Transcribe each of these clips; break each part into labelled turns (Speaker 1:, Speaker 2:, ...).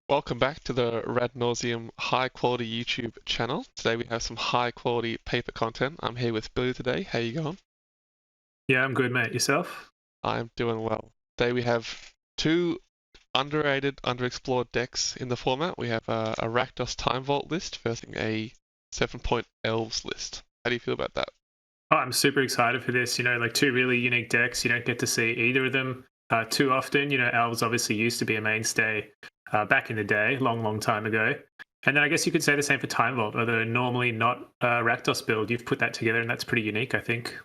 Speaker 1: Welcome back to the Rad Nauseam high quality YouTube channel. Today we have some high quality paper content. I'm here with Billy today. How you going?
Speaker 2: Yeah, I'm good, mate. Yourself?
Speaker 1: I'm doing well. Today we have two underrated, underexplored decks in the format. We have a Rakdos Time Vault list versus a 7-point Elves list. How do you feel about that?
Speaker 2: Oh, I'm super excited for this. Like two really unique decks. You don't get to see either of them too often. Elves obviously used to be a mainstay back in the day, long, long time ago. And then I guess you could say the same for Time Vault, although normally not Rakdos build. You've put that together, and that's pretty unique, I think.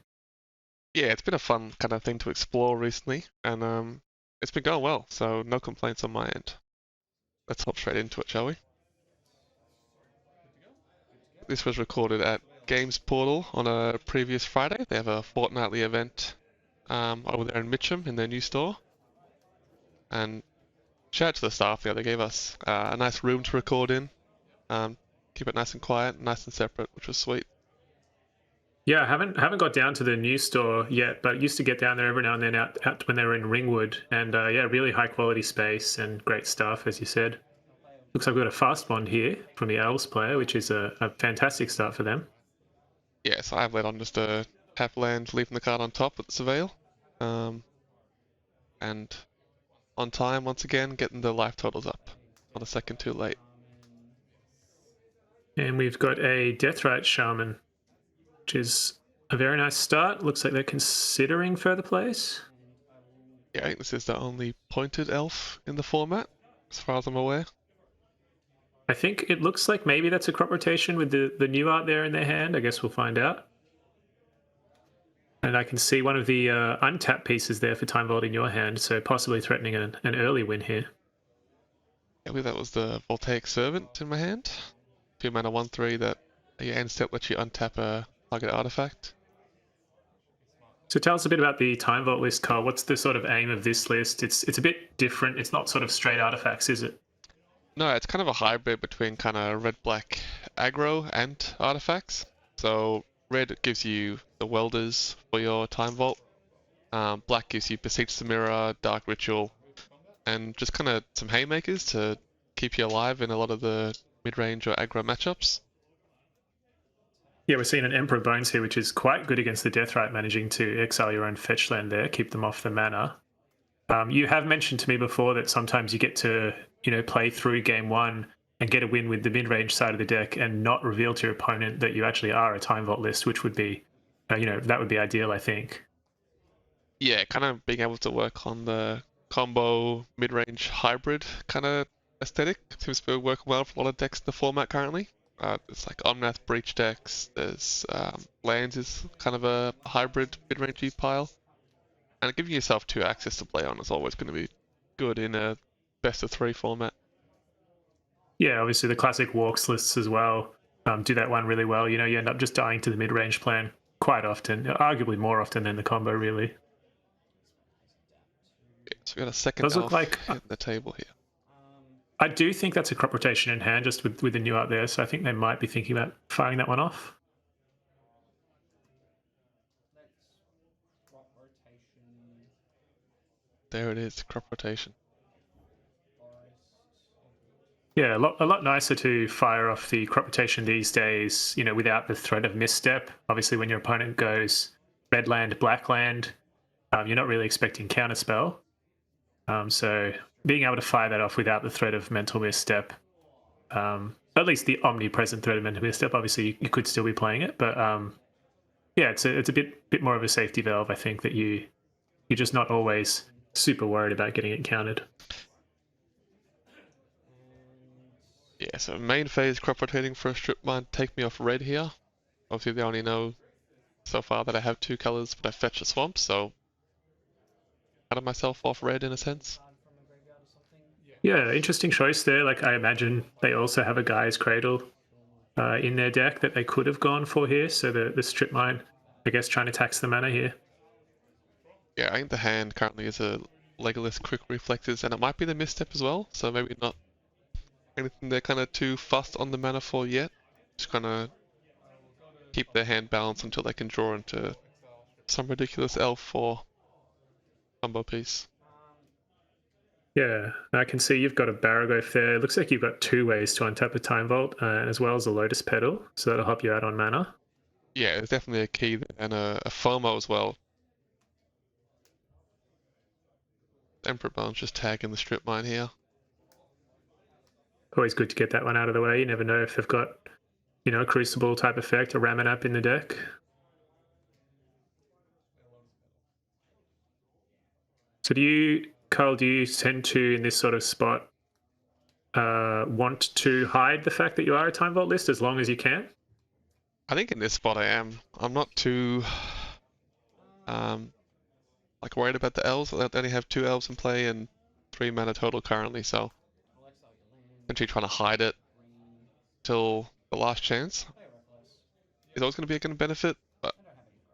Speaker 1: Yeah, it's been a fun kind of thing to explore recently, and it's been going well, so no complaints on my end. Let's hop straight into it, shall we? This was recorded at Games Portal on a previous Friday. They have a fortnightly event over there in Mitcham in their new store. And shout out to the staff there. They gave us a nice room to record in. Keep it nice and quiet, nice and separate, which was sweet.
Speaker 2: Yeah, I haven't got down to the new store yet, but used to get down there every now and then out when they were in Ringwood. And yeah, really high quality space and great stuff, as you said. Looks like we've got a fast bond here from the Elves player, which is a fantastic start for them.
Speaker 1: Yeah, so I've led on just a tap land, leaving the card on top with the Surveil. And on time once again, getting the life totals up. Not a second too late.
Speaker 2: And we've got a Deathrite Shaman, which is a very nice start. Looks like they're considering further plays.
Speaker 1: Yeah, I think this is the only pointed elf in the format, as far as I'm aware.
Speaker 2: I think it looks like maybe that's a crop rotation with the new art there in their hand. I guess we'll find out. And I can see one of the untapped pieces there for Time Vault in your hand, so possibly threatening an early win here.
Speaker 1: I believe that was the Voltaic Servant in my hand. 2 mana 1/3 that end step lets you untap a target artifact.
Speaker 2: So tell us a bit about the Time Vault list, Cull. What's the sort of aim of this list? It's a bit different. It's not sort of straight artifacts, is it?
Speaker 1: No, it's kind of a hybrid between kind of red-black aggro and artifacts. So red gives you the Welders for your Time Vault. Black gives you Beseech the Mirror, Dark Ritual, and just kind of some haymakers to keep you alive in a lot of the mid-range or aggro matchups.
Speaker 2: Yeah, we're seeing an Emperor Bones here, which is quite good against the Deathrite, managing to exile your own fetch land there, keep them off the mana. You have mentioned to me before that sometimes you get to, play through game one and get a win with the mid-range side of the deck and not reveal to your opponent that you actually are a Time Vault list, which would be, that would be ideal, I think.
Speaker 1: Yeah, kind of being able to work on the combo mid-range hybrid kind of aesthetic seems to be working well for a lot of decks in the format currently. It's like Omnath Breach decks, there's lands is kind of a hybrid mid-range pile. And giving yourself 2 access to play on is always going to be good in a best of 3 format.
Speaker 2: Yeah, obviously the classic walks lists as well do that one really well. You end up just dying to the mid-range plan quite often, arguably more often than the combo, really.
Speaker 1: Yeah, so we got a second
Speaker 2: Does look
Speaker 1: elf
Speaker 2: like
Speaker 1: hitting the table here.
Speaker 2: I do think that's a crop rotation in hand, just with the new art there. So I think they might be thinking about firing that one off.
Speaker 1: There it is, crop rotation.
Speaker 2: Yeah, a lot nicer to fire off the crop rotation these days, without the threat of misstep. Obviously, when your opponent goes red land, black land, you're not really expecting counterspell. So being able to fire that off without the threat of mental misstep, at least the omnipresent threat of mental misstep, obviously you could still be playing it, but yeah, it's a bit more of a safety valve. I think that you're just not always super worried about getting it countered.
Speaker 1: Yeah, so main phase crop rotating for a strip mine, take me off red here. Obviously they only know so far that I have 2 colors, but I fetch a swamp, so out of myself off red in a sense.
Speaker 2: Yeah, interesting choice there. Like I imagine they also have a Guy's Cradle in their deck that they could have gone for here. So the strip mine, I guess, trying to tax the mana here.
Speaker 1: Yeah, I think the hand currently is a Legolas Quick Reflexes, and it might be the misstep as well, so maybe not anything they're kind of too fussed on the mana for yet. Just kind of keep their hand balanced until they can draw into some ridiculous elf or combo piece.
Speaker 2: Yeah, I can see you've got a Baragov there. It looks like you've got two ways to untap a Time Vault, as well as a Lotus Petal, so that'll help you out on mana.
Speaker 1: Yeah, there's definitely a key there, and a FOMO as well. Emperor Bone's just tagging the strip mine here.
Speaker 2: Always good to get that one out of the way. You never know if they've got, a Crucible type effect, a Ramanap in the deck. So Cull, do you tend to, in this sort of spot, want to hide the fact that you are a Time Vault list as long as you can?
Speaker 1: I think in this spot I am. I'm not too um like worried about the elves. I only have 2 elves in play and 3 mana total currently, so essentially trying to hide it till the last chance is always going to be a good benefit. But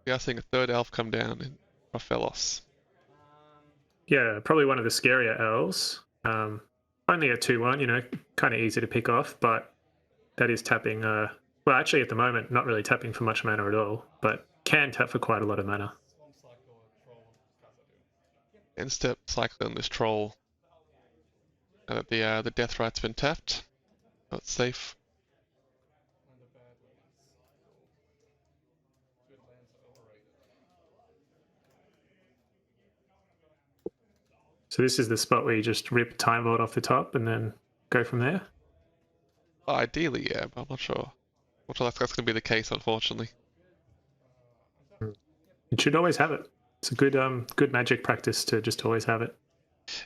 Speaker 1: we are seeing a third elf come down in Raphaelos.
Speaker 2: Yeah, probably one of the scarier elves. Only a 2/1, kind of easy to pick off, but that is tapping. Well, actually, at the moment, not really tapping for much mana at all, but can tap for quite a lot of mana.
Speaker 1: End step cycling this troll. The death right's been tapped. So it's safe.
Speaker 2: So this is the spot where you just rip Time Vault off the top and then go from there.
Speaker 1: Well, ideally, yeah, but I'm not sure. That's going to be the case, unfortunately.
Speaker 2: You should always have it. It's a good Magic practice to just always have it.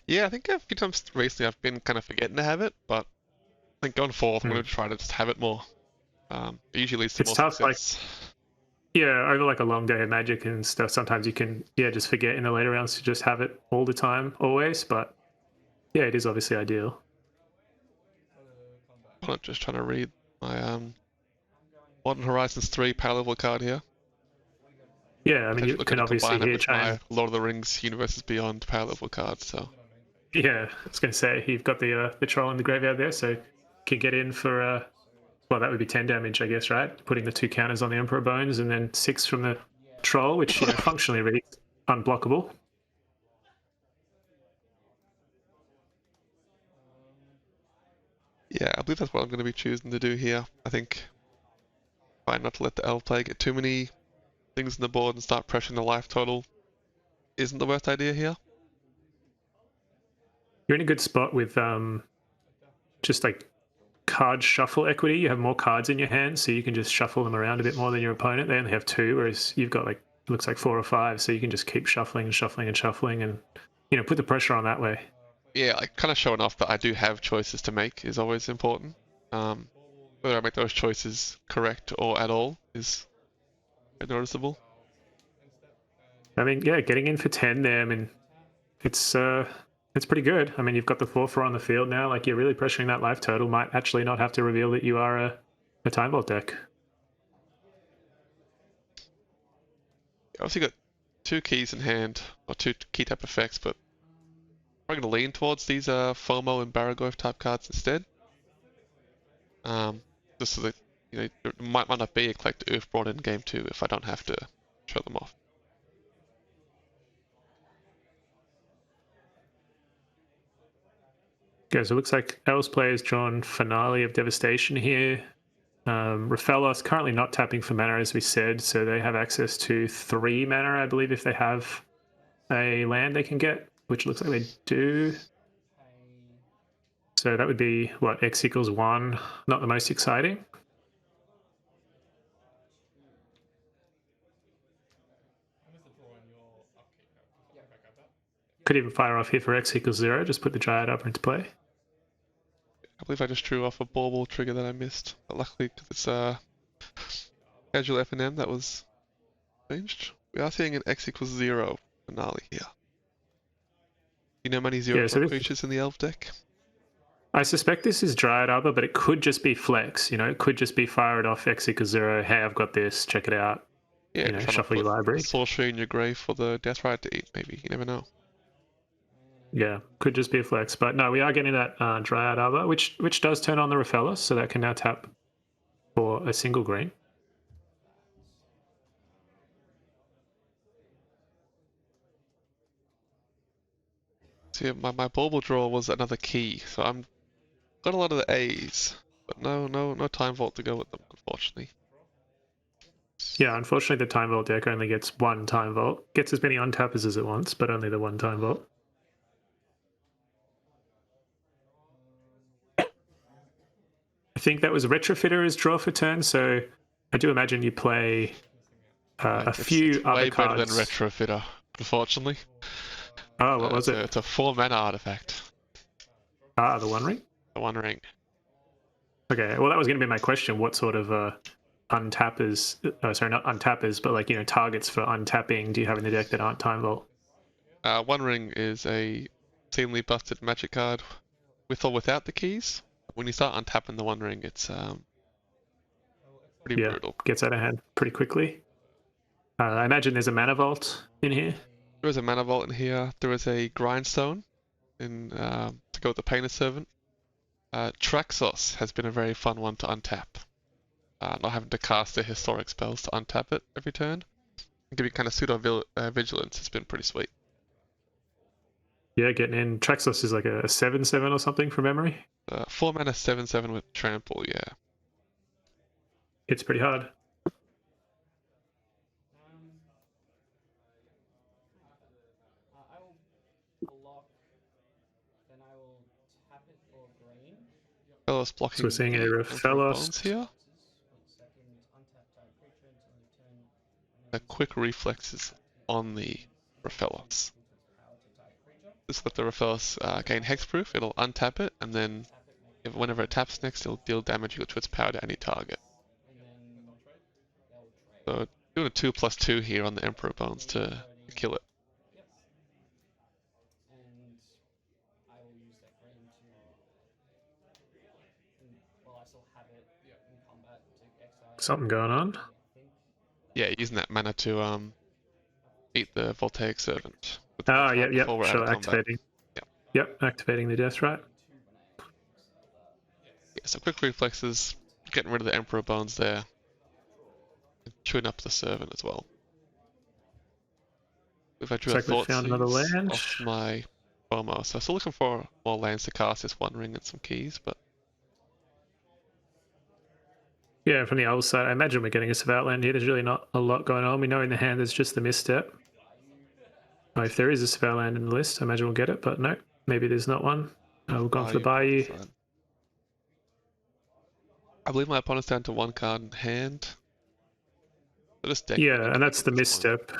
Speaker 1: Yeah, I think a few times recently I've been kind of forgetting to have it, but I think going forward I'm going to try to just have it more. It usually leads to more
Speaker 2: tough,
Speaker 1: success.
Speaker 2: Yeah, over like a long day of Magic and stuff, sometimes you can just forget in the later rounds to just have it all the time, always. But yeah, it is obviously ideal.
Speaker 1: I'm not just trying to read my Modern Horizons 3 power level card here.
Speaker 2: Yeah, I mean, you
Speaker 1: Looking
Speaker 2: can
Speaker 1: to
Speaker 2: obviously
Speaker 1: combine it
Speaker 2: here
Speaker 1: with
Speaker 2: try
Speaker 1: my
Speaker 2: and.
Speaker 1: Lord of the Rings Universes Beyond power level card, so.
Speaker 2: Yeah, I was going to say you've got the troll in the graveyard there, so you can get in for well, that would be 10 damage, I guess, right? Putting the 2 counters on the Emperor Bones and then 6 from the troll, which functionally reads unblockable.
Speaker 1: Yeah, I believe that's what I'm going to be choosing to do here. I think try not to let the elf play get too many things on the board and start pressuring the life total isn't the worst idea here.
Speaker 2: You're in a good spot with just like card shuffle equity. You have more cards in your hand, so you can just shuffle them around a bit more than your opponent. They only have 2, whereas you've got like looks like 4 or 5, so you can just keep shuffling and shuffling and shuffling and put the pressure on that way.
Speaker 1: Yeah, like kind of showing off that I do have choices to make is always important. Whether I make those choices correct or at all is noticeable.
Speaker 2: I mean, yeah, getting in for 10 there, I mean, it's pretty good. I mean, you've got the 4/4 on the field now. Like, you're really pressuring that life total. Might actually not have to reveal that you are a Time Vault deck.
Speaker 1: Obviously got 2 keys in hand, or 2 key type effects, but I'm going to lean towards these FOMO and Baragov type cards instead. Just so that, there might not be a Collect Earth brought in game 2 if I don't have to show them off.
Speaker 2: Yeah, so it looks like Elves players drawn Finale of Devastation here. Raphaelos currently not tapping for mana, as we said, so they have access to 3 mana, I believe, if they have a land they can get, which looks like they do. So that would be, what, X equals 1, not the most exciting. Could even fire off here for X equals 0, just put the Dryad Upper into play.
Speaker 1: I believe I just drew off a bauble trigger that I missed, but luckily because it's casual F&M that was changed. We are seeing an X equals 0 finale here. You know many 0/0 creatures in the elf deck?
Speaker 2: I suspect this is Dryad Arbor, but it could just be flex. It could just be fire it off X equals 0. Hey, I've got this. Check it out.
Speaker 1: Yeah,
Speaker 2: Shuffle your library.
Speaker 1: Sorcery in your grave for the Death Ride to eat, maybe. You never know.
Speaker 2: Yeah, could just be a flex. But no, we are getting that Dryad Arbor, which does turn on the Raphaelos, so that can now tap for a single green.
Speaker 1: So See, my bauble draw was another key, so I'm got a lot of the A's, but no time vault to go with them, unfortunately.
Speaker 2: Yeah, unfortunately, the time vault deck only gets one time vault. Gets as many untappers as it wants, but only the one time vault. I think that was Retrofitter as draw for turn, so I do imagine you play a few
Speaker 1: it's
Speaker 2: other
Speaker 1: way better than
Speaker 2: cards.
Speaker 1: Retrofitter, unfortunately.
Speaker 2: Oh, what was it?
Speaker 1: It's a 4-mana artifact.
Speaker 2: Ah, the One Ring?
Speaker 1: The One Ring.
Speaker 2: Okay, well, that was going to be my question. What sort of untappers, sorry, not untappers, but like, targets for untapping do you have in the deck that aren't time vault?
Speaker 1: One Ring is a seemingly busted magic card with or without the keys. When you start untapping the One Ring, it's pretty brutal.
Speaker 2: Gets out of hand pretty quickly. I imagine there's a mana vault in here.
Speaker 1: There is a mana vault in here. There is a grindstone in to go with the Painter Servant. Traxos has been a very fun one to untap. Not having to cast the historic spells to untap it every turn. And give you kind of pseudo vigilance. It's been pretty sweet.
Speaker 2: Yeah, getting in. Traxos is like a 7/7 or something from memory.
Speaker 1: 4 mana 7/7 with trample. Yeah.
Speaker 2: It's pretty hard.
Speaker 1: Fellas blocking.
Speaker 2: So we're seeing a
Speaker 1: Bones
Speaker 2: Refellost
Speaker 1: here. The quick reflexes on the Refellos. This let the Refellos gain hexproof. It'll untap it, and then whenever it taps next, it'll deal damage equal to its power to any target. So doing a 2/2 here on the Emperor Bones to kill it.
Speaker 2: Something going on.
Speaker 1: Yeah, using that mana to eat the Voltaic Servant.
Speaker 2: Oh, yep. Sure, activating. Yep, activating the death right.
Speaker 1: Yeah, so quick reflexes, getting rid of the Emperor Bones there. And chewing up the Servant as well. If I drew a Thoughtseize off my FOMO, so still looking for more lands to cast this One Ring and some keys, but
Speaker 2: yeah, from the Elves side, I imagine we're getting a Outland here. There's really not a lot going on. We know in the hand there's just the misstep. If there is a Outland in the list, I imagine we'll get it, but no, maybe there's not one. We'll go for the Bayou.
Speaker 1: I believe my opponent's down to one card in hand.
Speaker 2: Yeah, and that's the misstep.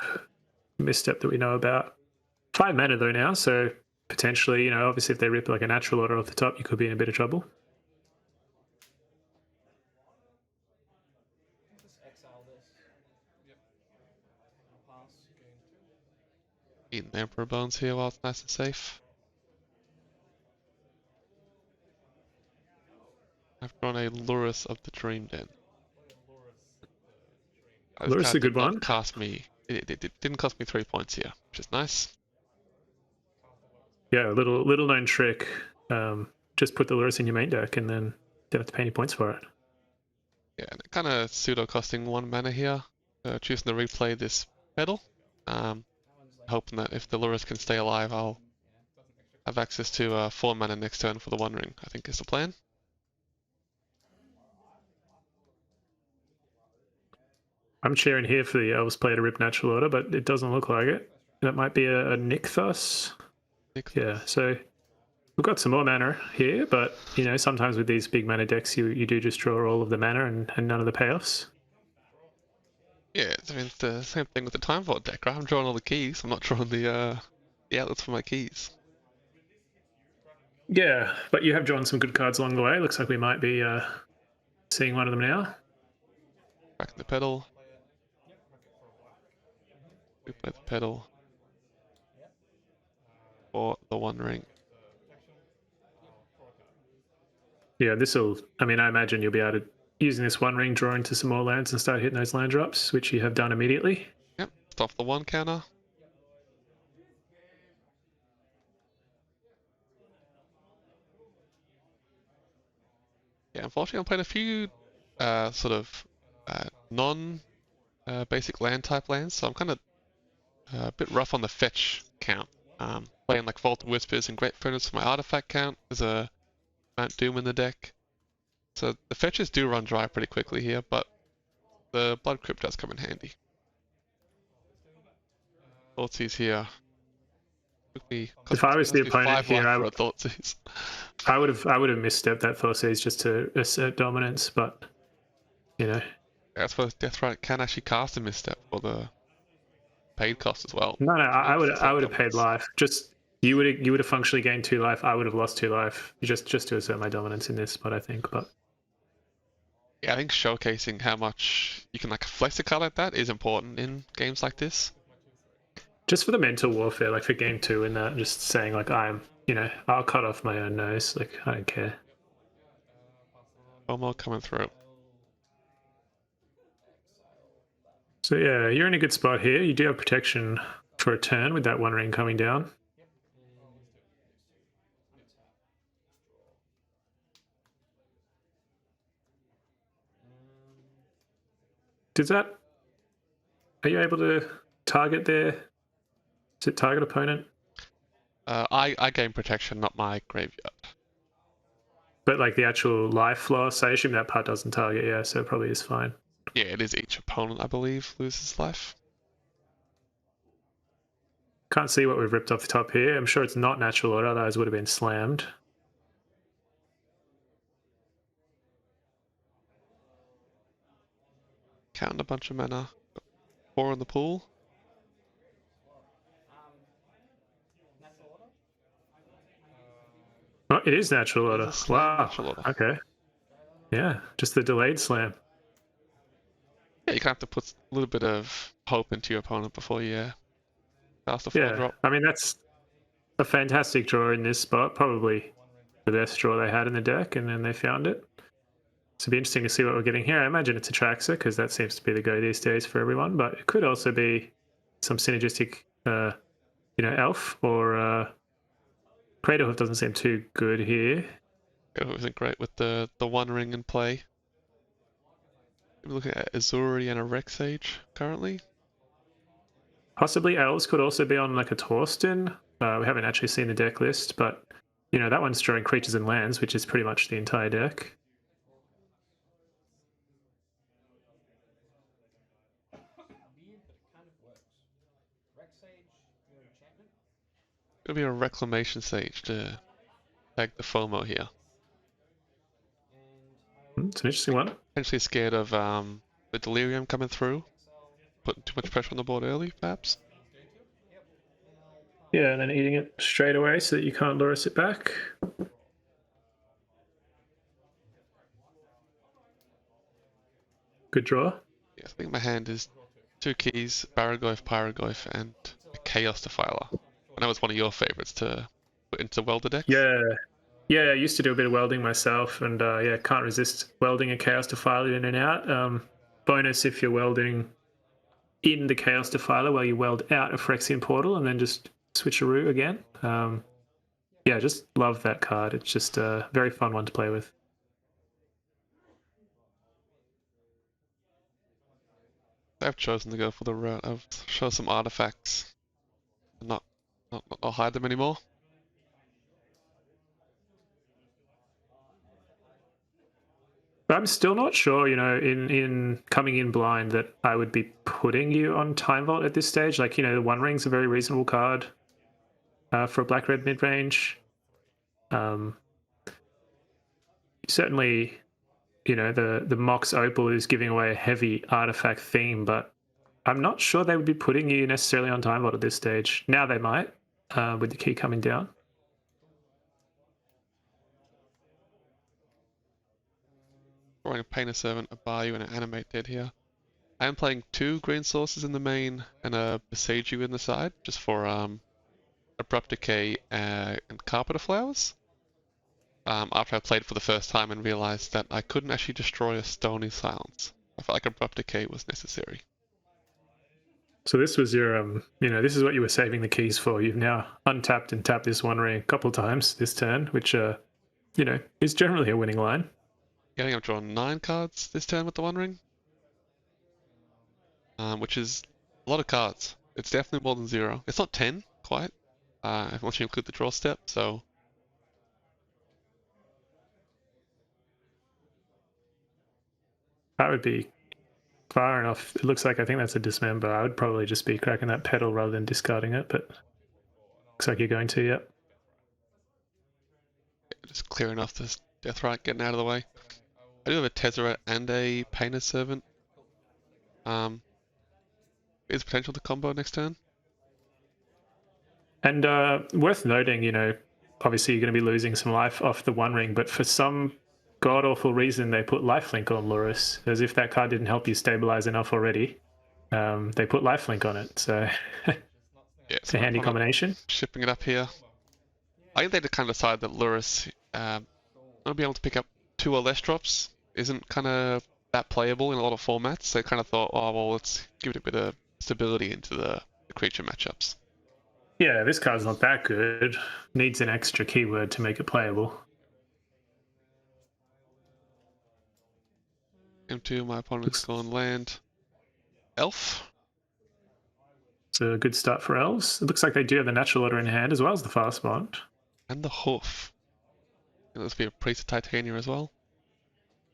Speaker 2: Misstep that we know about. 5 mana though now, so potentially, obviously if they rip like a natural order off the top, you could be in a bit of trouble.
Speaker 1: Eating the Emperor Bones here while it's nice and safe. I've drawn a Lurrus of the Dream Den.
Speaker 2: Lurrus is a good one.
Speaker 1: It didn't cost me 3 points here, which is nice.
Speaker 2: Yeah, a little known trick. Just put the Lurrus in your main deck and then don't have to pay any points for it.
Speaker 1: Yeah, and kind of pseudo costing 1 mana here. Choosing to replay this pedal. Hoping that if the Lurrus can stay alive, I'll have access to 4 mana next turn for the One Ring, I think is the plan.
Speaker 2: I'm cheering here for the Elves play to rip natural order, but it doesn't look like it. That might be a Nykthos. Yeah, so we've got some more mana here, but sometimes with these big mana decks, you do just draw all of the mana and none of the payoffs.
Speaker 1: Yeah, I mean, it's the same thing with the Time Vault deck, right? I'm drawing all the keys, I'm not drawing the outlets for my keys.
Speaker 2: Yeah, but you have drawn some good cards along the way. Looks like we might be seeing one of them now.
Speaker 1: Back in the pedal. We play the pedal. For the One Ring.
Speaker 2: Yeah, I imagine you'll be able to, using this One Ring, draw into some more lands and start hitting those land drops, which you have done immediately.
Speaker 1: Yep, stop the 1 counter. Yeah, unfortunately I'm playing a few non-basic land type lands, so I'm kind of a bit rough on the fetch count. Playing like Vault of Whispers and Great Furnace for my artifact count. There's a Mount Doom in the deck. So the fetches do run dry pretty quickly here, but the Blood Crypt does come in handy. Thoughtseize here. Took me,
Speaker 2: If I was the
Speaker 1: me
Speaker 2: opponent
Speaker 1: 5
Speaker 2: here,
Speaker 1: life for a Thoughtseize.
Speaker 2: I would have misstepped that Thoughtseize just to assert dominance, but you know.
Speaker 1: Yeah, I suppose Deathrite can actually cast a misstep for the paid cost as well.
Speaker 2: No, I would
Speaker 1: Assert
Speaker 2: have paid
Speaker 1: dominance.
Speaker 2: life. Just you would have functionally gained 2 life. I would have lost 2 life just to assert my dominance in this spot, I think. But
Speaker 1: Yeah, I think showcasing how much you can like flex a card like that is important in games like this.
Speaker 2: just for the mental warfare, like for game 2 and that, just saying like I'll cut off my own nose. Like I don't care.
Speaker 1: FOMO coming through.
Speaker 2: So yeah, you're in a good spot here. You do have protection for a turn with that One Ring coming down. Does that? Are you able to target there? Does it target opponent?
Speaker 1: I gain protection, not my graveyard.
Speaker 2: But like the actual life loss, I assume that part doesn't target. Yeah, so it probably is fine.
Speaker 1: Yeah, it is each opponent, I believe, loses life.
Speaker 2: Can't see what we've ripped off the top here. I'm sure it's not natural order, otherwise it would have been slammed.
Speaker 1: Counting a bunch of mana. 4 in the pool.
Speaker 2: Oh, it is natural order. Wow.
Speaker 1: Natural order.
Speaker 2: Okay. Yeah, just the delayed slam.
Speaker 1: Yeah, you kind of have to put a little bit of hope into your opponent before you cast a 4-drop.
Speaker 2: I mean, that's a fantastic draw in this spot. Probably the best draw they had in the deck, and then they found it. So it'd be interesting to see what we're getting here. I imagine it's a Traxxas because that seems to be the go these days for everyone, but it could also be some synergistic, elf or Cradlehoof doesn't seem too good here.
Speaker 1: It wasn't great with the One Ring in play. We're looking at Azuri and a Rexage currently.
Speaker 2: Possibly Elves could also be on like a Torsten. We haven't actually seen the deck list, but that one's drawing creatures and lands, which is pretty much the entire deck.
Speaker 1: Gonna be a Reclamation Sage to tag the FOMO here.
Speaker 2: It's an interesting one.
Speaker 1: Potentially scared of the Delirium coming through. Putting too much pressure on the board early, perhaps.
Speaker 2: Yeah, and then eating it straight away so that you can't Loris it back. Good draw.
Speaker 1: Yeah, I think my hand is 2 keys, Baraglyph, Pyrogoyf, and a Chaos Defiler. I know it's one of your favorites to put into welder decks.
Speaker 2: Yeah, I used to do a bit of welding myself, and can't resist welding a Chaos Defiler in and out. Bonus if you're welding in the Chaos Defiler while you weld out a Phyrexian Portal and then just switcheroo again. Just love that card. It's just a very fun one to play with.
Speaker 1: I've chosen to go for the route of show some artifacts and not hide them anymore.
Speaker 2: I'm still not sure, in coming in blind that I would be putting you on Time Vault at this stage. Like, the One Ring's a very reasonable card for a black-red mid-range. Certainly, the Mox Opal is giving away a heavy artifact theme, but I'm not sure they would be putting you necessarily on Time Vault at this stage. Now they might, with the key coming down.
Speaker 1: Drawing a Painter Servant, a Bayou, and an Animate Dead here. I am playing 2 green sources in the main and a Besage in the side, just for Abrupt Decay and Carpenter Flowers. After I played for the first time and realized that I couldn't actually destroy a Stony Silence. I felt like Abrupt Decay was necessary.
Speaker 2: So this was your, this is what you were saving the keys for. You've now untapped and tapped this One Ring a couple of times this turn, which, is generally a winning line.
Speaker 1: Yeah, I think I've drawn 9 cards this turn with the One Ring. Which is a lot of cards. It's definitely more than 0. It's not 10, quite. once you include the draw step. So
Speaker 2: That would be far enough. It looks like I think that's a dismember. I would probably just be cracking that pedal rather than discarding it, but looks like you're going to, yep.
Speaker 1: just clearing off this Deathrite, getting out of the way. I do have a Tezzeret and a Painter's Servant. Is potential to combo next turn.
Speaker 2: And worth noting, obviously you're going to be losing some life off the One Ring, but for some god awful reason they put lifelink on Lurrus, as if that card didn't help you stabilize enough already. They put lifelink on it, so
Speaker 1: yeah,
Speaker 2: it's a handy combination.
Speaker 1: Shipping it up here. I think they kind of decided that Lurrus not being able to pick up 2 or less drops isn't kind of that playable in a lot of formats. They kind of thought, oh well, let's give it a bit of stability into the creature matchups.
Speaker 2: Yeah, this card's not that good. Needs an extra keyword to make it playable.
Speaker 1: M2, my opponent's gone land. Elf.
Speaker 2: It's a good start for Elves. It looks like they do have the natural order in hand as well as the fast bond.
Speaker 1: And the hoof. And there's be a Priest of Titania as well.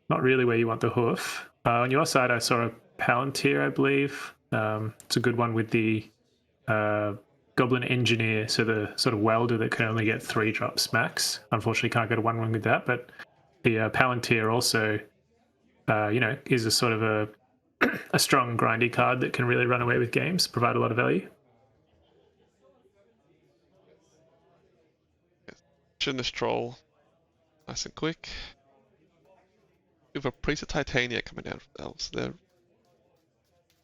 Speaker 2: Not really where you want the hoof. On your side, I saw a Palantir, I believe. It's a good one with the Goblin Engineer, so the sort of welder that can only get 3 drops max. Unfortunately, can't go to 1-1 with that, but the Palantir also, is a sort of a strong grindy card that can really run away with games, provide a lot of value.
Speaker 1: Shouldn't this troll nice and quick. We have a Priest of Titania coming down from the Elves. They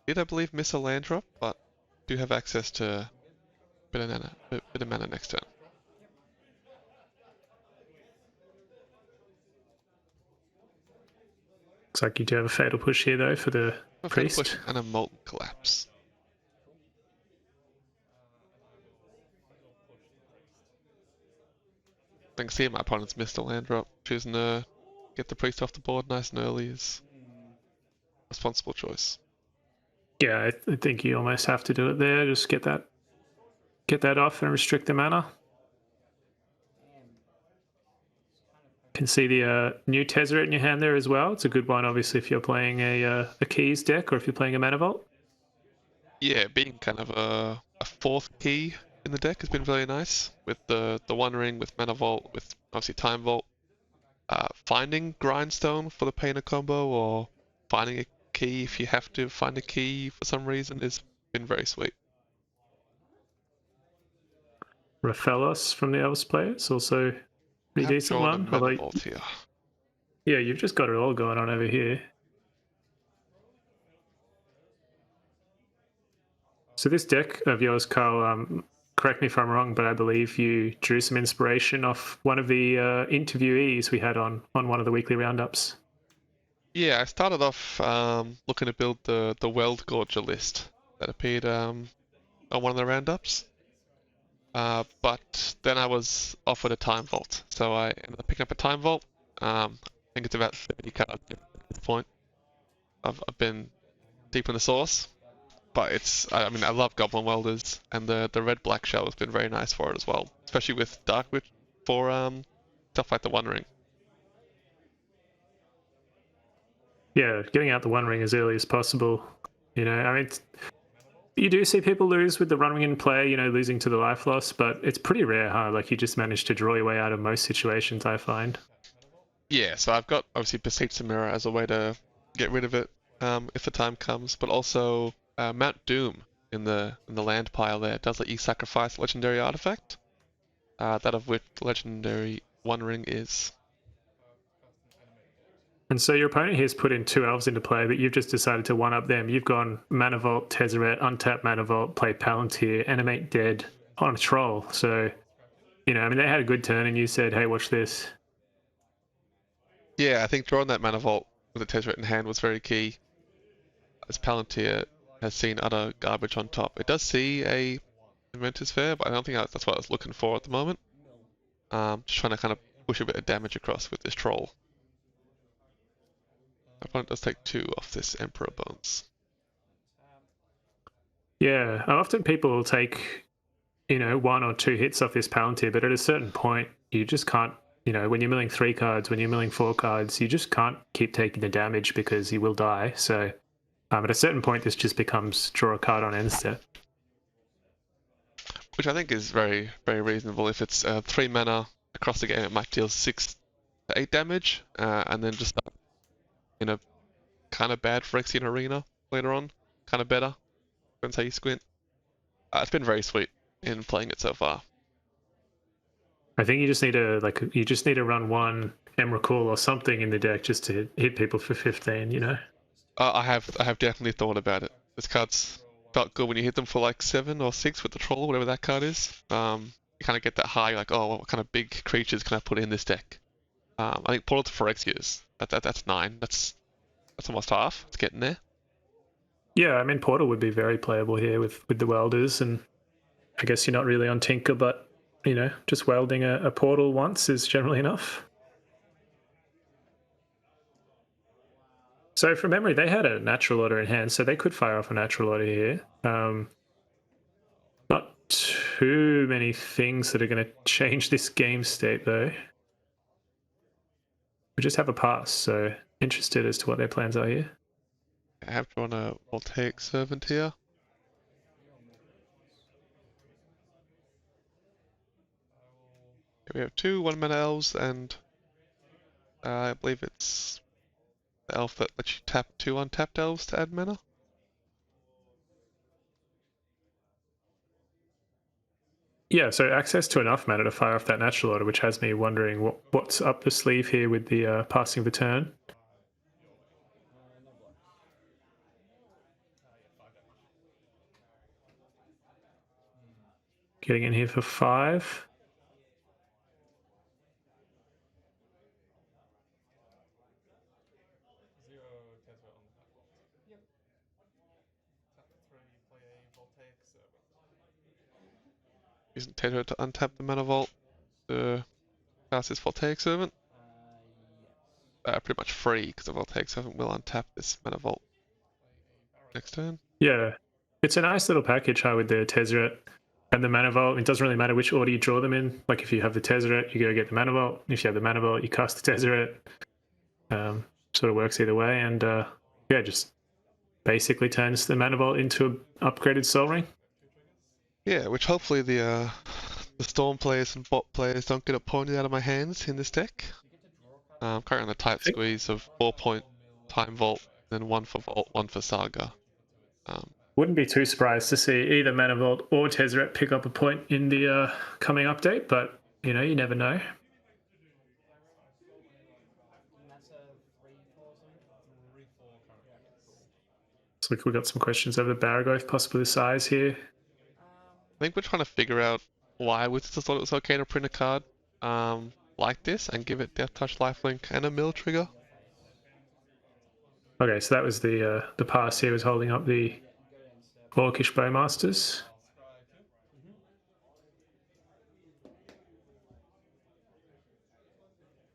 Speaker 1: did, I believe, miss a land drop, but do have access to a bit of mana next turn.
Speaker 2: Looks like you do have a Fatal Push here, though, for the Priest.
Speaker 1: Push and a Molten Collapse. I can see my opponent's missed a land drop. Choosing to get the Priest off the board nice and early is a responsible choice.
Speaker 2: Yeah, I think you almost have to do it there. Just get that off and restrict the mana. Can see the new Tezzeret in your hand there as well. It's a good one, obviously, if you're playing a keys deck or if you're playing a Mana Vault.
Speaker 1: Yeah, being kind of a 4th key in the deck has been really nice with the One Ring, with Mana Vault, with obviously Time Vault. Finding Grindstone for the Painter combo or finding a key if you have to find a key for some reason has been very sweet.
Speaker 2: Raphaelos from the Elves players, also pretty decent one.
Speaker 1: Mana Vault here.
Speaker 2: Yeah, you've just got it all going on over here. So this deck of yours, Cull, correct me if I'm wrong, but I believe you drew some inspiration off one of the interviewees we had on one of the weekly roundups.
Speaker 1: Yeah, I started off looking to build the Weld Gorger list that appeared on one of the roundups. But then I was offered a Time Vault, so I ended up picking up a Time Vault. I think it's about 30 cards at this point. I've been deep in the sauce, but I mean, I love Goblin Welders, and the red-black shell has been very nice for it as well, especially with Dark Witch for stuff like the One Ring.
Speaker 2: Yeah, getting out the One Ring as early as possible. I mean, you do see people lose with the One Ring in play, losing to the life loss, but it's pretty rare, huh? Like, you just manage to draw your way out of most situations, I find.
Speaker 1: Yeah, so I've got, obviously, Beseech the Mirror as a way to get rid of it if the time comes, but also Mount Doom in the land pile there does let you sacrifice a legendary artifact, that of which legendary One Ring is.
Speaker 2: And so your opponent here's put in 2 Elves into play, but you've just decided to one-up them. You've gone Mana Vault, Tezzeret, untap Mana Vault, play Palantir, Animate Dead on a Troll. So, I mean, they had a good turn and you said, hey, watch this.
Speaker 1: Yeah, I think drawing that Mana Vault with a Tezzeret in hand was very key, as Palantir has seen utter garbage on top. It does see a Inventor's Fair, but I don't think that's what I was looking for at the moment. Just trying to kind of push a bit of damage across with this Troll. My opponent does take 2 off this Emperor Bones.
Speaker 2: Yeah, often people will take one or two hits off this Palantir, but at a certain point, you just can't. When you're milling 3 cards, when you're milling 4 cards, you just can't keep taking the damage because you will die. So at a certain point, this just becomes draw a card on end step.
Speaker 1: Which I think is very, very reasonable. If it's 3 mana across the game, it might deal 6 to 8 damage, and then just kind of bad for Phyrexian Arena later on. Kind of better. Depends how you squint. It's been very sweet in playing it so far.
Speaker 2: I think you just need to run one Emrakul or something in the deck just to hit people for 15.
Speaker 1: I have definitely thought about it. This card's felt good when you hit them for like 7 or 6 with the troll, whatever that card is. You kind of get that high, like, oh, what kind of big creatures can I put in this deck? I think Portal to Phyrexians, that's 9. That's almost half. It's getting there.
Speaker 2: Yeah, I mean, Portal would be very playable here with the welders, and I guess you're not really on Tinker, but just welding a portal once is generally enough. So from memory, they had a natural order in hand, so they could fire off a natural order here. Not too many things that are going to change this game state, though. We just have a pass, so interested as to what their plans are here.
Speaker 1: I have drawn a Voltaic Servant here. We have 2 1-mana elves, and I believe it's the elf that lets you tap 2 untapped elves to add mana.
Speaker 2: Yeah, so access to enough mana to fire off that natural order, which has me wondering what's up the sleeve here with the passing of the turn. Getting in here for 5.
Speaker 1: Using Tetra to untap the mana vault to cast this Voltaic Servant. Pretty much free, because the Voltaic Servant will untap this mana vault next turn.
Speaker 2: Yeah, it's a nice little package with the Tezzeret and the Mana Vault. It doesn't really matter which order you draw them in. Like if you have the Tezzeret, you go get the Mana Vault. If you have the Mana Vault, you cast the Tezzeret. Sort of works either way, and just basically turns the Mana Vault into an upgraded Soul Ring.
Speaker 1: Yeah, which hopefully the Storm players and bot players don't get it pointed out of my hands in this deck. I'm currently on a tight squeeze of 4-point Time Vault, then 1 for Vault, 1 for Saga.
Speaker 2: Wouldn't be too surprised to see either Mana Vault or Tezzeret pick up a point in the coming update, but you never know. Looks like we got some questions over the Baragoth, possibly the size here.
Speaker 1: I think we're trying to figure out why Wizards thought it was okay to print a card like this and give it Death Touch, Lifelink, and a mill trigger.
Speaker 2: Okay, so that was the pass here was holding up the Orcish Bowmasters.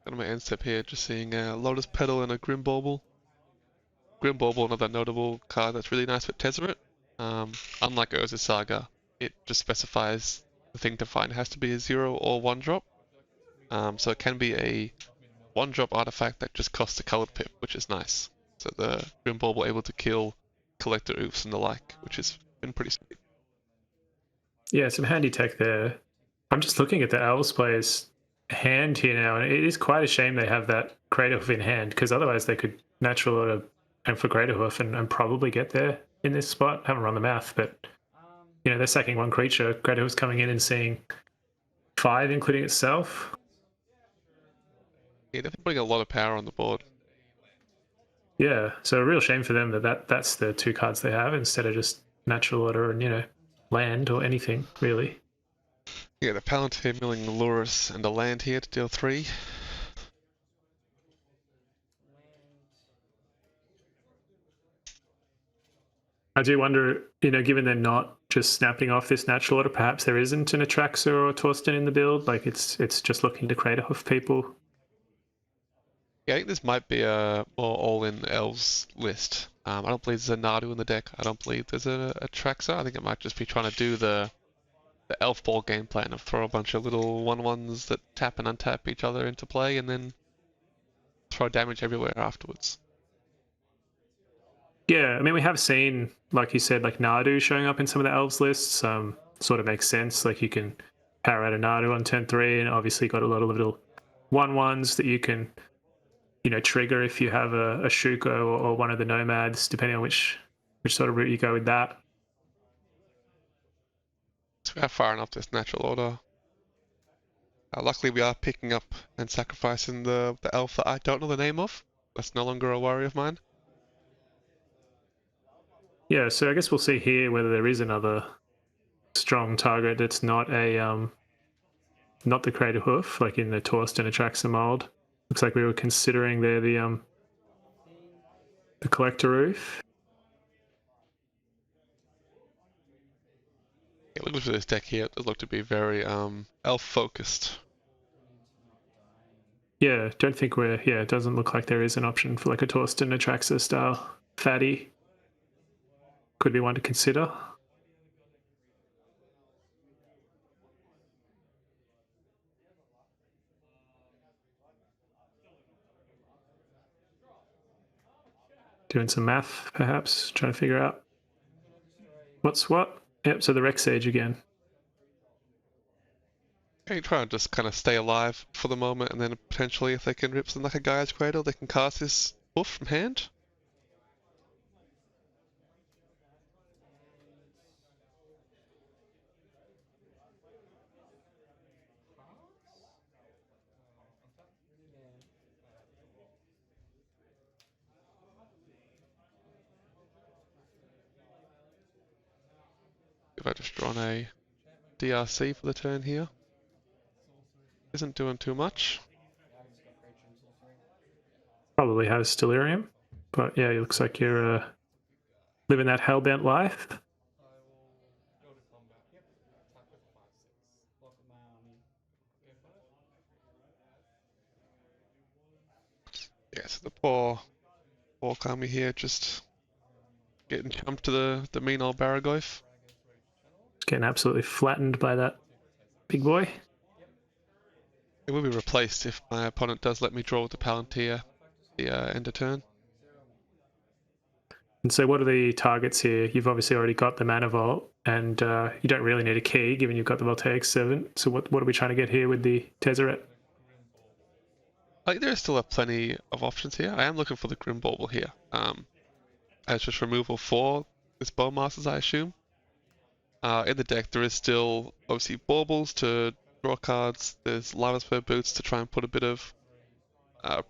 Speaker 1: And my end step here, just seeing a Lotus Petal and a Grim Bauble. Grim Bauble, another notable card that's really nice with Tezzeret. Unlike Urza's Saga, it just specifies the thing to find has to be a 0 or 1 drop. So it can be a 1 drop artifact that just costs a colored pip, which is nice. So the Grim Bauble able to kill Collector Oofs and the like, which has been pretty sweet.
Speaker 2: Yeah, some handy tech there. I'm just looking at the Elves players' hand here now, and it is quite a shame they have that Craterhoof in hand, because otherwise they could natural order and for Craterhoof and probably get there in this spot. I haven't run the math, but they're sacking 1 creature. Craterhoof's coming in and seeing 5, including itself.
Speaker 1: Yeah, definitely putting a lot of power on the board.
Speaker 2: Yeah, so a real shame for them that's the 2 cards they have instead of just natural order and land or anything really.
Speaker 1: Yeah, the Palantir milling Lurus and a land here to deal 3.
Speaker 2: I do wonder, given they're not just snapping off this natural order, perhaps there isn't an Atraxa or a Torsten in the build. Like it's just looking to Craterhoof people.
Speaker 1: Yeah, I think this might be a more all-in Elves list. I don't believe there's a Nadu in the deck. I don't believe there's a Atraxa. I think it might just be trying to do the the elf ball game plan of throw a bunch of little 1/1s that tap and untap each other into play and then throw damage everywhere afterwards.
Speaker 2: Yeah, I mean, we have seen, like you said, like Nadu showing up in some of the elves lists. Sort of makes sense. Like you can power out a Nadu on turn 3, and obviously got a lot of little 1/1s that you can, trigger if you have a Shuko or one of the nomads, depending on which sort of route you go with that.
Speaker 1: So we are firing up this natural order. Luckily, we are picking up and sacrificing the elf that I don't know the name of. That's no longer a worry of mine.
Speaker 2: Yeah, so I guess we'll see here whether there is another strong target that's not a not the Crater Hoof, like in the Torsten Atraxa mold. Looks like we were considering there the Collector Roof.
Speaker 1: Yeah, looking for this deck here, it does look to be very elf focused.
Speaker 2: Yeah, don't think we're. Yeah, it doesn't look like there is an option for like a Torsten Atraxa style fatty. Could be one to consider. Doing some math, perhaps, trying to figure out what's what. Yep, so the Rex Sage again.
Speaker 1: Okay, try and just kind of stay alive for the moment, and then potentially, if they can rip some like a Gaia's Cradle, they can cast this hoof from hand. If I just drawn a DRC for the turn here, isn't doing too much.
Speaker 2: Probably has Delirium, but yeah, it looks like you're living that hellbent life.
Speaker 1: Yeah, so the poor Kami here just getting jumped to the mean old Baraglyph.
Speaker 2: It's getting absolutely flattened by that big boy.
Speaker 1: It will be replaced if my opponent does let me draw with the Palantir the end of turn.
Speaker 2: And so, what are the targets here? You've obviously already got the Mana Vault, and you don't really need a key given you've got the Voltaic Servant. So, what are we trying to get here with the Tezzeret?
Speaker 1: Like there still are plenty of options here. I am looking for the Grim Bauble here. As just removal for this Bowmasters, I assume. In the deck, there is still obviously baubles to draw cards. There's Lava Spur Boots to try and put a bit of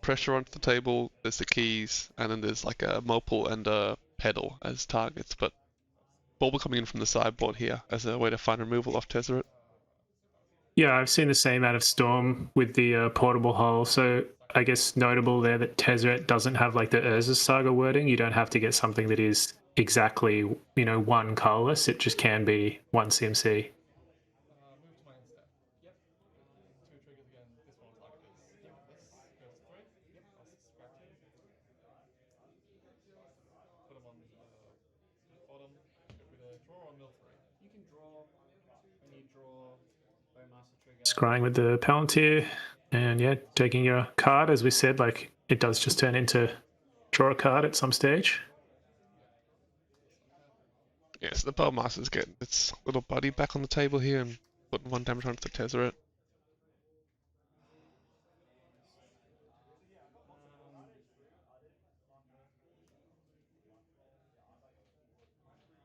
Speaker 1: pressure onto the table. There's the keys, and then there's like a Mopal and a Pedal as targets. But bauble coming in from the sideboard here as a way to find removal off Tezzeret.
Speaker 2: Yeah, I've seen the same out of Storm with the portable hull. So I guess notable there that Tezzeret doesn't have like the Urza Saga wording. You don't have to get something that is exactly, one colorless. It just can be one CMC. Scrying with the Palantir, and yeah, taking your card. As we said, like it does just turn into draw a card at some stage.
Speaker 1: Yeah, so the Bowmaster's getting its little buddy back on the table here and putting 1 damage onto the Tezzeret.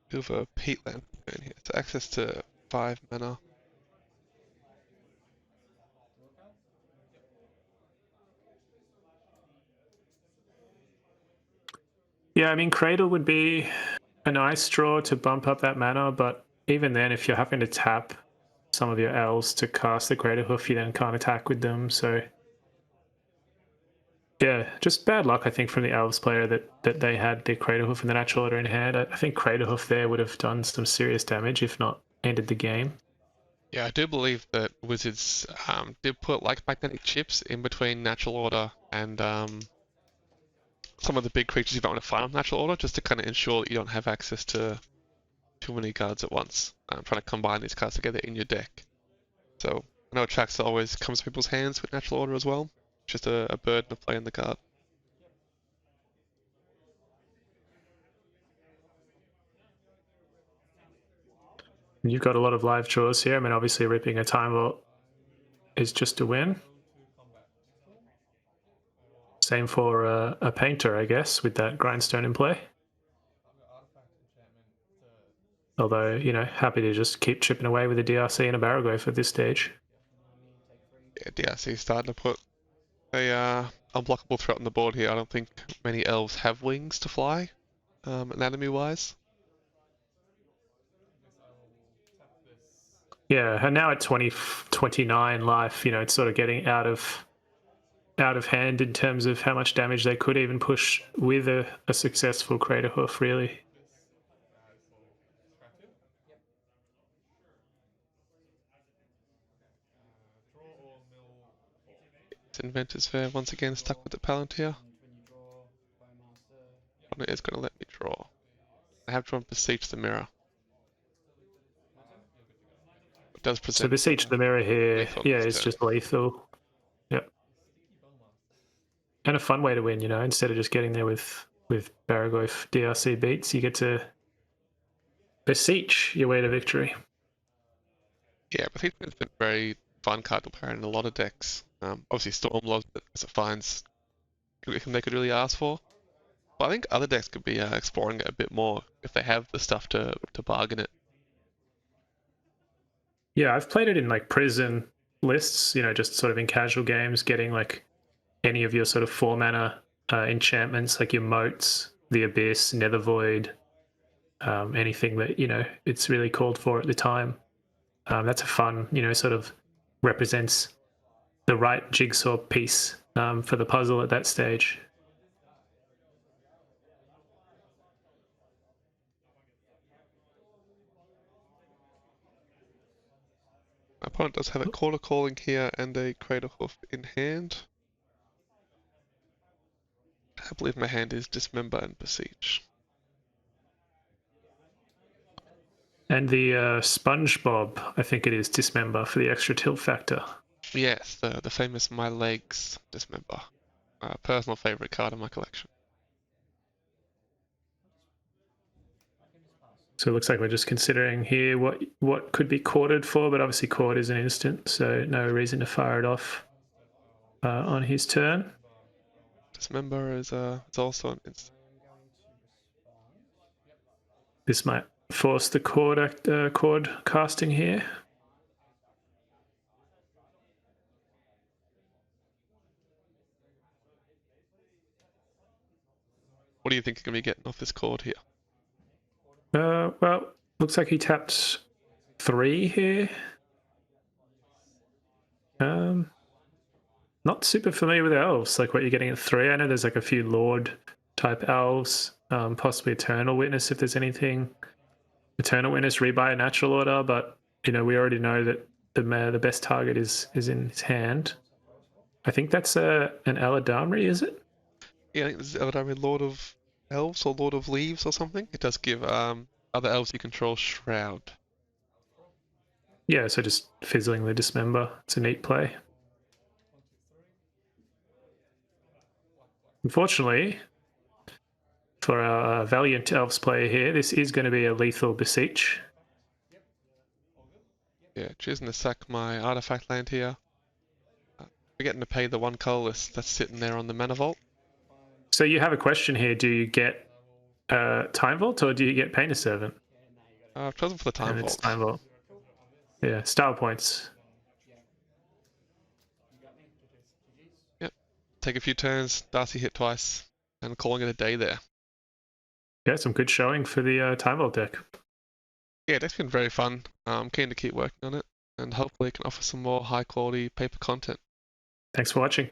Speaker 1: Bit of a peatland turn here. It's access to 5 mana.
Speaker 2: Yeah, I mean, Cradle would be a nice draw to bump up that mana, but even then, if you're having to tap some of your elves to cast the Greater Hoof, you then can't attack with them. So, yeah, just bad luck, I think, from the Elves player that they had the Crater Hoof and the Natural Order in hand. I think Crater Hoof there would have done some serious damage, if not ended the game.
Speaker 1: Yeah, I do believe that Wizards did put like magnetic chips in between Natural Order and some of the big creatures you don't want to fight on Natural Order, just to kind of ensure that you don't have access to too many cards at once. Trying to combine these cards together in your deck. So I know Traxxas always comes to people's hands with natural order as well. Just a burden of playing the card.
Speaker 2: You've got a lot of live draws here. I mean, obviously ripping a Time Vault is just a win. Same for a painter, I guess, with that grindstone in play. Although, you know, happy to just keep chipping away with a DRC and a Barrowgrove at this stage.
Speaker 1: Yeah, DRC starting to put a unblockable threat on the board here. I don't think many elves have wings to fly, anatomy-wise.
Speaker 2: Yeah, and now at 29 life, you know, it's sort of getting out of hand in terms of how much damage they could even push with a successful Crater Hoof, really.
Speaker 1: Inventor's Fair once again stuck with the Palantir. It is going to let me draw. I have drawn Beseech the Mirror. It does present.
Speaker 2: So Beseech the Mirror here, yeah, it's just lethal. Yep. And a fun way to win, you know, instead of just getting there with Barrowgrove DRC beats, you get to beseech your way to victory.
Speaker 1: Yeah, Beseech has been a very fun card to play in a lot of decks. Obviously Stormlord, as it finds everything they could really ask for. But I think other decks could be exploring it a bit more if they have the stuff to bargain it.
Speaker 2: Yeah, I've played it in like prison lists, you know, just sort of in casual games, getting like any of your sort of 4-mana enchantments, like your moats, the Abyss, Nether Void, anything that, you know, it's really called for at the time. That's a fun, you know, sort of represents the right jigsaw piece for the puzzle at that stage.
Speaker 1: My opponent does have a Quarter Calling here and a Crater Hoof in hand. I believe my hand is Dismember and Beseech.
Speaker 2: And the SpongeBob, I think it is Dismember for the extra tilt factor.
Speaker 1: Yes, the famous My Legs Dismember. Personal favorite card in my collection.
Speaker 2: So it looks like we're just considering here what could be quartered for, but obviously quarter is an instant, so no reason to fire it off on his turn.
Speaker 1: Dismember is it's also an instant.
Speaker 2: This might force the chord casting here.
Speaker 1: What do you think you're going to be getting off this chord here?
Speaker 2: Well, looks like he tapped 3 here. Not super familiar with elves, like what you're getting at 3. I know there's like a few Lord type elves, possibly Eternal Witness if there's anything. Eternal Witness rebuy a natural order, but you know we already know that the best target is in his hand. I think that's an Eladamri, is it?
Speaker 1: Yeah, I think this is Eladamri, Lord of Elves or Lord of Leaves or something. It does give other elves you control Shroud.
Speaker 2: Yeah, so just fizzling the Dismember. It's a neat play. Unfortunately, for our Valiant Elves player here, this is going to be a lethal Beseech.
Speaker 1: Yeah, choosing to sack my artifact land here. Forgetting to pay the 1 Cull that's sitting there on the Mana Vault.
Speaker 2: So you have a question here. Do you get Time Vault or do you get Painter Servant?
Speaker 1: I've chosen for the Time Vault.
Speaker 2: It's Time Vault. Yeah, style points.
Speaker 1: Yep. Take a few turns, Darcy hit twice, and calling it a day there.
Speaker 2: Yeah, some good showing for the Time Vault deck.
Speaker 1: Yeah, deck's been very fun. I'm keen to keep working on it, and hopefully it can offer some more high quality paper content.
Speaker 2: Thanks for watching.